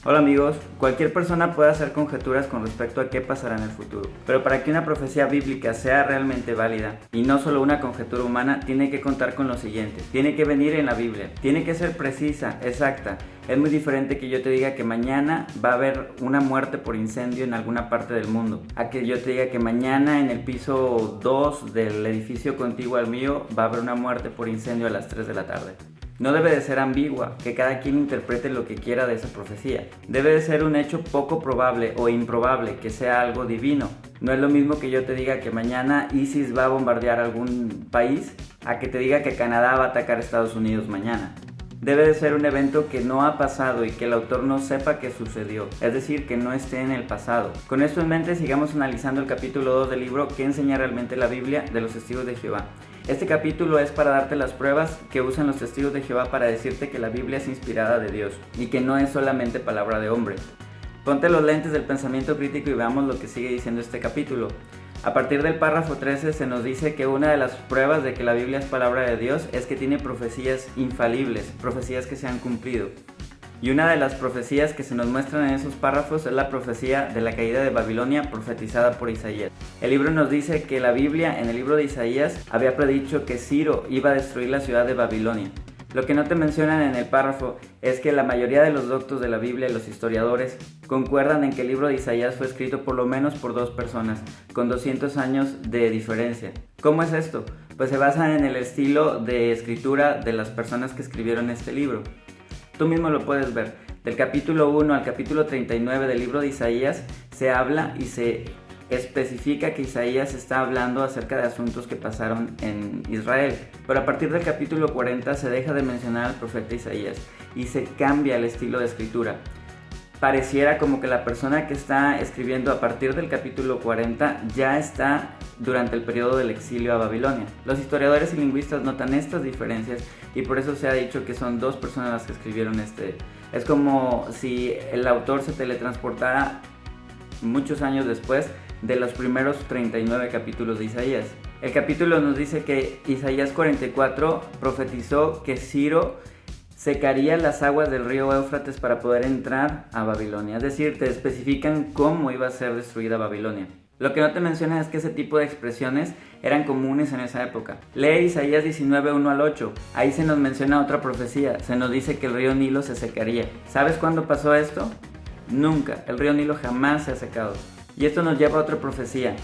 Hola amigos, cualquier persona puede hacer conjeturas con respecto a qué pasará en el futuro, pero para que una profecía bíblica sea realmente válida, y no solo una conjetura humana, tiene que contar con lo siguiente: tiene que venir en la Biblia, tiene que ser precisa, exacta. Es muy diferente que yo te diga que mañana va a haber una muerte por incendio en alguna parte del mundo, a que yo te diga que mañana en el piso 2 del edificio contiguo al mío va a haber una muerte por incendio a las 3 de la tarde. No debe de ser ambigua, que cada quien interprete lo que quiera de esa profecía. Debe de ser un hecho poco probable o improbable, que sea algo divino. No es lo mismo que yo te diga que mañana ISIS va a bombardear algún país, a que te diga que Canadá va a atacar a Estados Unidos mañana. Debe de ser un evento que no ha pasado y que el autor no sepa que sucedió, es decir, que no esté en el pasado. Con esto en mente, sigamos analizando el capítulo 2 del libro ¿Qué enseña realmente la Biblia? De los Testigos de Jehová. Este capítulo es para darte las pruebas que usan los Testigos de Jehová para decirte que la Biblia es inspirada de Dios y que no es solamente palabra de hombre. Ponte los lentes del pensamiento crítico y veamos lo que sigue diciendo este capítulo. A partir del párrafo 13 se nos dice que una de las pruebas de que la Biblia es palabra de Dios es que tiene profecías infalibles, profecías que se han cumplido. Y una de las profecías que se nos muestran en esos párrafos es la profecía de la caída de Babilonia profetizada por Isaías. El libro nos dice que la Biblia en el libro de Isaías había predicho que Ciro iba a destruir la ciudad de Babilonia. Lo que no te mencionan en el párrafo es que la mayoría de los doctos de la Biblia y los historiadores concuerdan en que el libro de Isaías fue escrito por lo menos por dos personas, con 200 años de diferencia. ¿Cómo es esto? Pues se basa en el estilo de escritura de las personas que escribieron este libro. Tú mismo lo puedes ver. Del capítulo 1 al capítulo 39 del libro de Isaías se habla y se especifica que Isaías está hablando acerca de asuntos que pasaron en Israel. Pero a partir del capítulo 40 se deja de mencionar al profeta Isaías y se cambia el estilo de escritura. Pareciera como que la persona que está escribiendo a partir del capítulo 40 ya está durante el periodo del exilio a Babilonia. Los historiadores y lingüistas notan estas diferencias y por eso se ha dicho que son dos personas las que escribieron este. Es como si el autor se teletransportara muchos años después de los primeros 39 capítulos de Isaías. El capítulo nos dice que Isaías 44 profetizó que Ciro secaría las aguas del río Éufrates para poder entrar a Babilonia. Es decir, te especifican cómo iba a ser destruida Babilonia. Lo que no te mencionan es que ese tipo de expresiones eran comunes en esa época. Lee Isaías 19, 1 al 8. Ahí se nos menciona otra profecía. Se nos dice que el río Nilo se secaría. ¿Sabes cuándo pasó esto? Nunca. El río Nilo jamás se ha secado. Y esto nos lleva a otra profecía.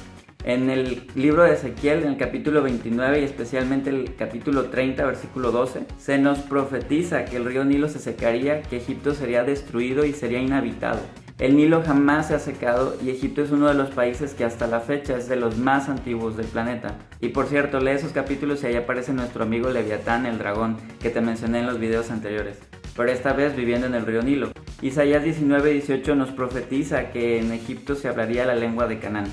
En el libro de Ezequiel, en el capítulo 29 y especialmente el capítulo 30, versículo 12, se nos profetiza que el río Nilo se secaría, que Egipto sería destruido y sería inhabitado. El Nilo jamás se ha secado y Egipto es uno de los países que hasta la fecha es de los más antiguos del planeta. Y por cierto, lee esos capítulos y ahí aparece nuestro amigo Leviatán, el dragón, que te mencioné en los videos anteriores, pero esta vez viviendo en el río Nilo. Isaías 19:18 nos profetiza que en Egipto se hablaría la lengua de Canaán.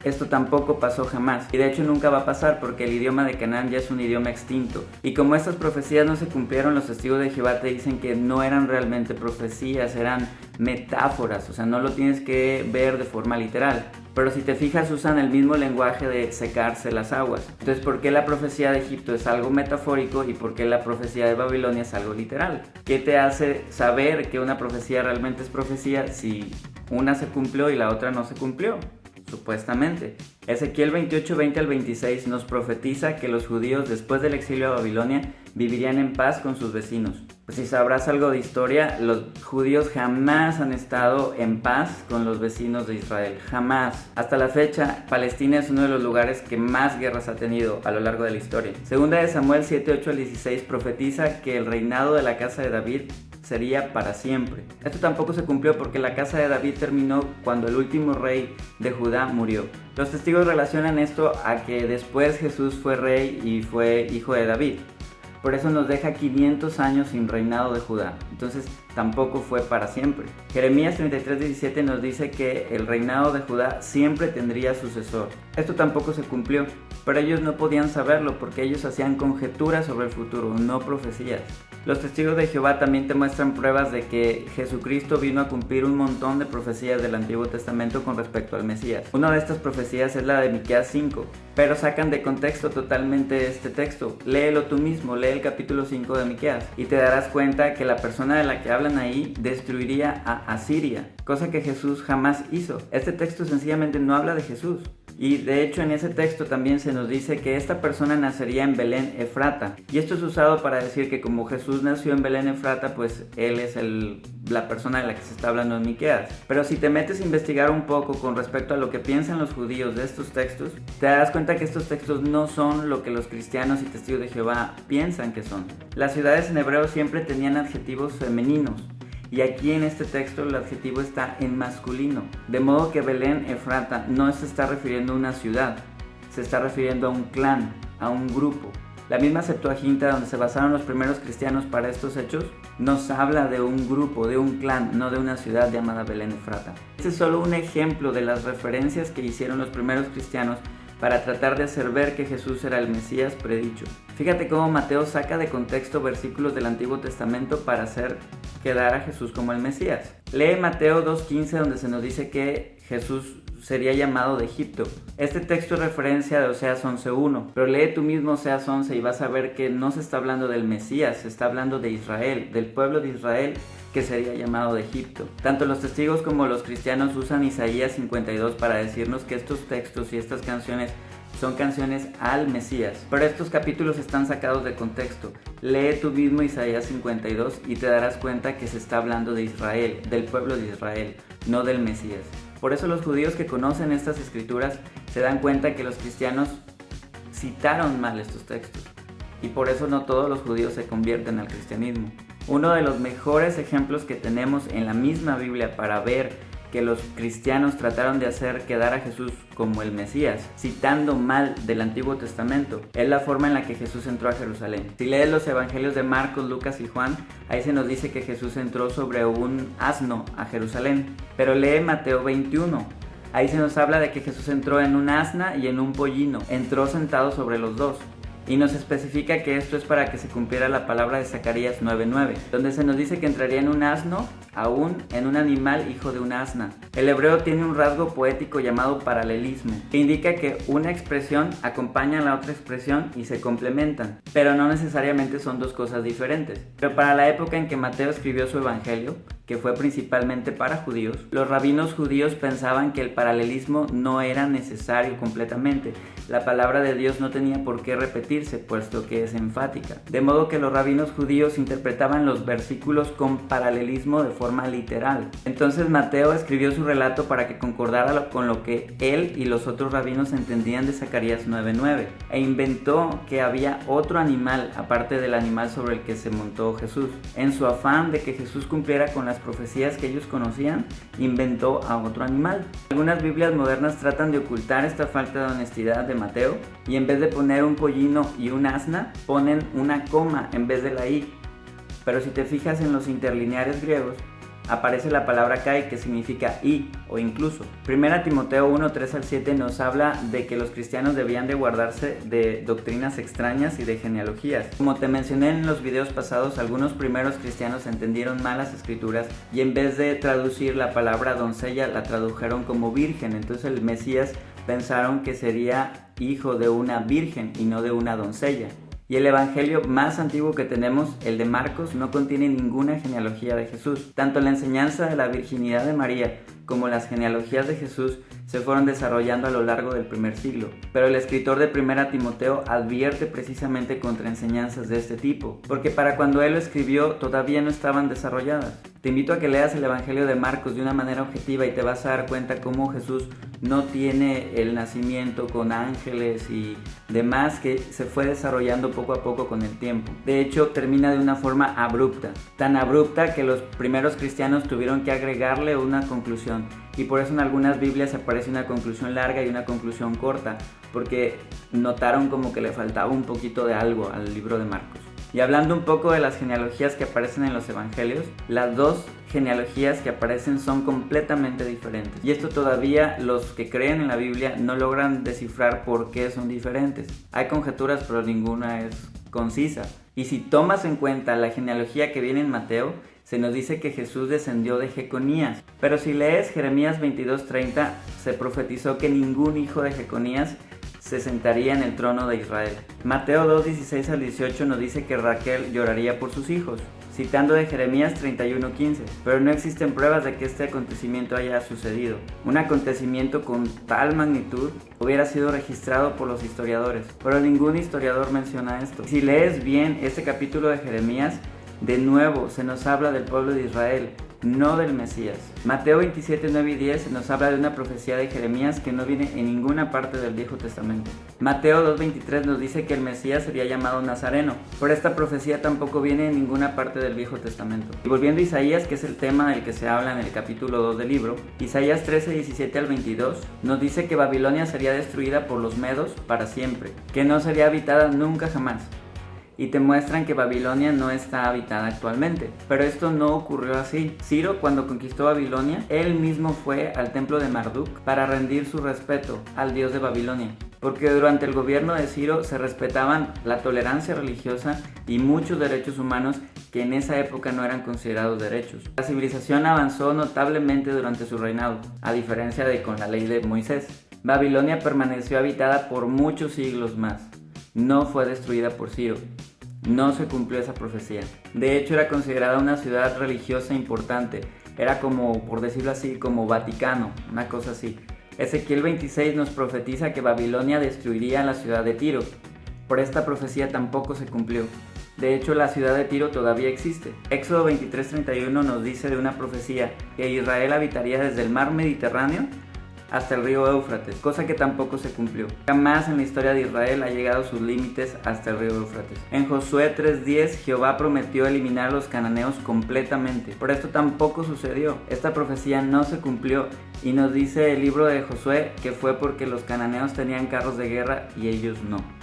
Esto tampoco pasó jamás, y de hecho nunca va a pasar porque el idioma de Canaán ya es un idioma extinto. Y como estas profecías no se cumplieron, los testigos de Jehová te dicen que no eran realmente profecías, eran metáforas, o sea, no lo tienes que ver de forma literal. Pero si te fijas, usan el mismo lenguaje de secarse las aguas. Entonces, ¿por qué la profecía de Egipto es algo metafórico y por qué la profecía de Babilonia es algo literal? ¿Qué te hace saber que una profecía realmente es profecía si una se cumplió y la otra no se cumplió? Supuestamente. Ezequiel 28, 20 al 26 nos profetiza que los judíos después del exilio a Babilonia vivirían en paz con sus vecinos. Pues si sabrás algo de historia, los judíos jamás han estado en paz con los vecinos de Israel, jamás. Hasta la fecha, Palestina es uno de los lugares que más guerras ha tenido a lo largo de la historia. Segunda de Samuel 7, 8 al 16 profetiza que el reinado de la casa de David sería para siempre. Esto tampoco se cumplió porque la casa de David terminó cuando el último rey de Judá murió. Los testigos relacionan esto a que después Jesús fue rey y fue hijo de David. Por eso nos deja 500 años sin reinado de Judá. Entonces tampoco fue para siempre. Jeremías 33:17 nos dice que el reinado de Judá siempre tendría sucesor. Esto tampoco se cumplió, pero ellos no podían saberlo porque ellos hacían conjeturas sobre el futuro, no profecías. Los testigos de Jehová también te muestran pruebas de que Jesucristo vino a cumplir un montón de profecías del Antiguo Testamento con respecto al Mesías. Una de estas profecías es la de Miqueas 5, pero sacan de contexto totalmente este texto. Léelo tú mismo, lee lee el capítulo 5 de Miqueas y te darás cuenta que la persona de la que hablan ahí destruiría a Asiria, cosa que Jesús jamás hizo. Este texto sencillamente no habla de Jesús. Y de hecho en ese texto también se nos dice que esta persona nacería en Belén Efrata. Y esto es usado para decir que como Jesús nació en Belén Efrata, pues él es la persona de la que se está hablando en Miqueas. Pero si te metes a investigar un poco con respecto a lo que piensan los judíos de estos textos, te darás cuenta que estos textos no son lo que los cristianos y testigos de Jehová piensan que son. Las ciudades en hebreo siempre tenían adjetivos femeninos. Y aquí en este texto el adjetivo está en masculino, de modo que Belén Efrata no se está refiriendo a una ciudad, se está refiriendo a un clan, a un grupo. La misma Septuaginta donde se basaron los primeros cristianos para estos hechos nos habla de un grupo, de un clan, no de una ciudad llamada Belén Efrata. Este es solo un ejemplo de las referencias que hicieron los primeros cristianos para tratar de hacer ver que Jesús era el Mesías predicho. Fíjate cómo Mateo saca de contexto versículos del Antiguo Testamento para hacer quedar a Jesús como el Mesías. Lee Mateo 2:15 donde se nos dice que Jesús sería llamado de Egipto. Este texto es referencia de Oseas 11:1, pero lee tú mismo Oseas 11 y vas a ver que no se está hablando del Mesías, se está hablando de Israel, del pueblo de Israel que sería llamado de Egipto. Tanto los testigos como los cristianos usan Isaías 52 para decirnos que estos textos y estas canciones son canciones al Mesías, pero estos capítulos están sacados de contexto. Lee tú mismo Isaías 52 y te darás cuenta que se está hablando de Israel, del pueblo de Israel, no del Mesías. Por eso los judíos que conocen estas escrituras se dan cuenta que los cristianos citaron mal estos textos, y por eso no todos los judíos se convierten al cristianismo. Uno de los mejores ejemplos que tenemos en la misma Biblia para ver que los cristianos trataron de hacer quedar a Jesús como el Mesías, citando mal del Antiguo Testamento, es la forma en la que Jesús entró a Jerusalén. Si lees los evangelios de Marcos, Lucas y Juan, ahí se nos dice que Jesús entró sobre un asno a Jerusalén. Pero lee Mateo 21, ahí se nos habla de que Jesús entró en un asna y en un pollino, entró sentado sobre los dos. Y nos especifica que esto es para que se cumpliera la palabra de Zacarías 9:9, donde se nos dice que entraría en un asno, aún en un animal hijo de una asna. El hebreo tiene un rasgo poético llamado paralelismo, que indica que una expresión acompaña a la otra expresión y se complementan, pero no necesariamente son dos cosas diferentes. Pero para la época en que Mateo escribió su evangelio, que fue principalmente para judíos, los rabinos judíos pensaban que el paralelismo no era necesario completamente. La palabra de Dios no tenía por qué repetirse, puesto que es enfática. De modo que los rabinos judíos interpretaban los versículos con paralelismo de forma literal. Entonces Mateo escribió su relato para que concordara con lo que él y los otros rabinos entendían de Zacarías 9:9, e inventó que había otro animal aparte del animal sobre el que se montó Jesús. En su afán de que Jesús cumpliera con las profecías que ellos conocían, inventó a otro animal. Algunas Biblias modernas tratan de ocultar esta falta de honestidad de Mateo y en vez de poner un pollino y un asna, ponen una coma en vez de la i. Pero si te fijas en los interlineares griegos, aparece la palabra kai, que significa y o incluso. 1 Timoteo 1:3-7 nos habla de que los cristianos debían de guardarse de doctrinas extrañas y de genealogías. Como te mencioné en los videos pasados, algunos primeros cristianos entendieron mal las escrituras y en vez de traducir la palabra doncella, la tradujeron como virgen. Entonces el Mesías pensaron que sería hijo de una virgen y no de una doncella. Y el evangelio más antiguo que tenemos, el de Marcos, no contiene ninguna genealogía de Jesús. Tanto la enseñanza de la virginidad de María como las genealogías de Jesús se fueron desarrollando a lo largo del primer siglo. Pero el escritor de 1 Timoteo advierte precisamente contra enseñanzas de este tipo, porque para cuando él lo escribió todavía no estaban desarrolladas. Te invito a que leas el evangelio de Marcos de una manera objetiva y te vas a dar cuenta cómo Jesús no tiene el nacimiento con ángeles y demás, que se fue desarrollando poco a poco con el tiempo. De hecho, termina de una forma abrupta, tan abrupta que los primeros cristianos tuvieron que agregarle una conclusión, y por eso en algunas Biblias aparece una conclusión larga y una conclusión corta, porque notaron como que le faltaba un poquito de algo al libro de Marcos. Y hablando un poco de las genealogías que aparecen en los evangelios, las dos genealogías que aparecen son completamente diferentes. Y esto todavía los que creen en la Biblia no logran descifrar por qué son diferentes. Hay conjeturas, pero ninguna es concisa. Y si tomas en cuenta la genealogía que viene en Mateo, se nos dice que Jesús descendió de Jeconías. Pero si lees Jeremías 22:30, se profetizó que ningún hijo de Jeconías se sentaría en el trono de Israel. Mateo 2:16 al 18 nos dice que Raquel lloraría por sus hijos, citando de Jeremías 31:15, pero no existen pruebas de que este acontecimiento haya sucedido. Un acontecimiento con tal magnitud hubiera sido registrado por los historiadores, pero ningún historiador menciona esto. Si lees bien este capítulo de Jeremías, de nuevo se nos habla del pueblo de Israel, no del Mesías. Mateo 27:9 y 10 nos habla de una profecía de Jeremías que no viene en ninguna parte del Viejo Testamento. Mateo 2:23 nos dice que el Mesías sería llamado Nazareno, pero esta profecía tampoco viene en ninguna parte del Viejo Testamento. Y volviendo a Isaías, que es el tema del que se habla en el capítulo 2 del libro, Isaías 13:17 al 22 nos dice que Babilonia sería destruida por los medos para siempre, que no sería habitada nunca jamás. Y te muestran que Babilonia no está habitada actualmente. Pero esto no ocurrió así. Ciro, cuando conquistó Babilonia, él mismo fue al templo de Marduk para rendir su respeto al dios de Babilonia. Porque durante el gobierno de Ciro se respetaban la tolerancia religiosa y muchos derechos humanos que en esa época no eran considerados derechos. La civilización avanzó notablemente durante su reinado, a diferencia de con la ley de Moisés. Babilonia permaneció habitada por muchos siglos más. No fue destruida por Ciro. No se cumplió esa profecía. De hecho, era considerada una ciudad religiosa importante. Era como, por decirlo así, como Vaticano, una cosa así. Ezequiel 26 nos profetiza que Babilonia destruiría la ciudad de Tiro. Por esta profecía tampoco se cumplió. De hecho, la ciudad de Tiro todavía existe. Éxodo 23:31 nos dice de una profecía que Israel habitaría desde el mar Mediterráneo hasta el río Éufrates, cosa que tampoco se cumplió. Jamás en la historia de Israel ha llegado sus límites hasta el río Éufrates. En Josué 3:10, Jehová prometió eliminar a los cananeos completamente, pero esto tampoco sucedió. Esta profecía no se cumplió y nos dice el libro de Josué que fue porque los cananeos tenían carros de guerra y ellos no.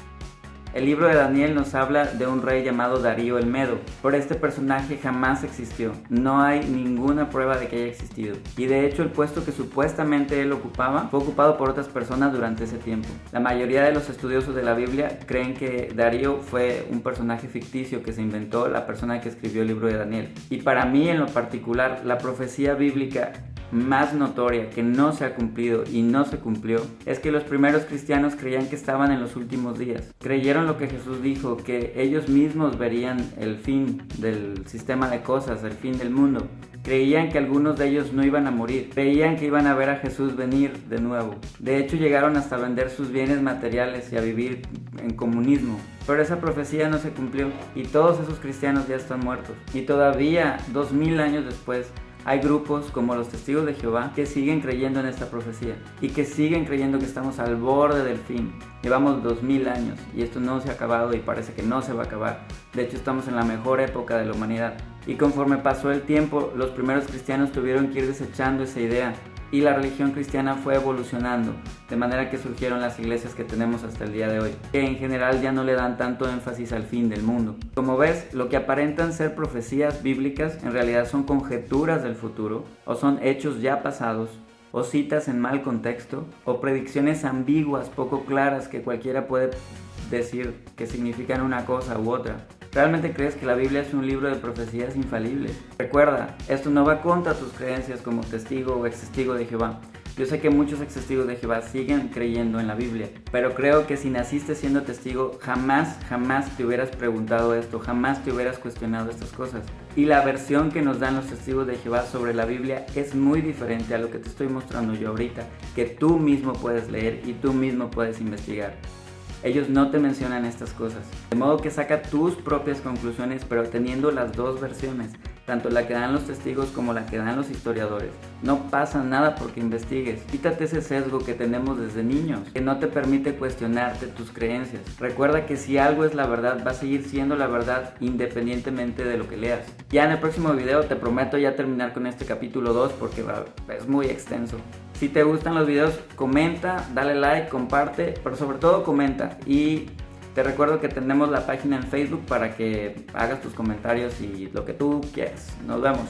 El libro de Daniel nos habla de un rey llamado Darío el Medo, pero este personaje jamás existió. No hay ninguna prueba de que haya existido. Y de hecho el puesto que supuestamente él ocupaba fue ocupado por otras personas durante ese tiempo. La mayoría de los estudiosos de la Biblia creen que Darío fue un personaje ficticio que se inventó la persona que escribió el libro de Daniel. Y para mí en lo particular, la profecía bíblica más notoria que no se ha cumplido y no se cumplió es que los primeros cristianos creían que estaban en los últimos días. Creyeron lo que Jesús dijo, que ellos mismos verían el fin del sistema de cosas, el fin del mundo. Creían que algunos de ellos no iban a morir. Creían que iban a ver a Jesús venir de nuevo. De hecho, llegaron hasta vender sus bienes materiales y a vivir en comunismo. Pero esa profecía no se cumplió y todos esos cristianos ya están muertos. Y todavía, 2000 años después, hay grupos como los Testigos de Jehová que siguen creyendo en esta profecía y que siguen creyendo que estamos al borde del fin. Llevamos 2000 años y esto no se ha acabado y parece que no se va a acabar. De hecho, estamos en la mejor época de la humanidad. Y conforme pasó el tiempo, los primeros cristianos tuvieron que ir desechando esa idea y la religión cristiana fue evolucionando, de manera que surgieron las iglesias que tenemos hasta el día de hoy, que en general ya no le dan tanto énfasis al fin del mundo. Como ves, lo que aparentan ser profecías bíblicas en realidad son conjeturas del futuro, o son hechos ya pasados, o citas en mal contexto, o predicciones ambiguas, poco claras que cualquiera puede decir que significan una cosa u otra. ¿Realmente crees que la Biblia es un libro de profecías infalibles? Recuerda, esto no va contra tus creencias como testigo o ex testigo de Jehová. Yo sé que muchos ex testigos de Jehová siguen creyendo en la Biblia, pero creo que si naciste siendo testigo, jamás te hubieras preguntado esto, jamás te hubieras cuestionado estas cosas. Y la versión que nos dan los testigos de Jehová sobre la Biblia es muy diferente a lo que te estoy mostrando yo ahorita, que tú mismo puedes leer y tú mismo puedes investigar. Ellos no te mencionan estas cosas, de modo que saca tus propias conclusiones, pero teniendo las dos versiones, tanto la que dan los testigos como la que dan los historiadores. No pasa nada porque investigues. Quítate ese sesgo que tenemos desde niños, que no te permite cuestionarte tus creencias. Recuerda que si algo es la verdad, va a seguir siendo la verdad independientemente de lo que leas. Ya en el próximo video te prometo ya terminar con este capítulo 2 porque es muy extenso. Si te gustan los videos, comenta, dale like, comparte, pero sobre todo comenta. Y te recuerdo que tenemos la página en Facebook para que hagas tus comentarios y lo que tú quieras. Nos vemos.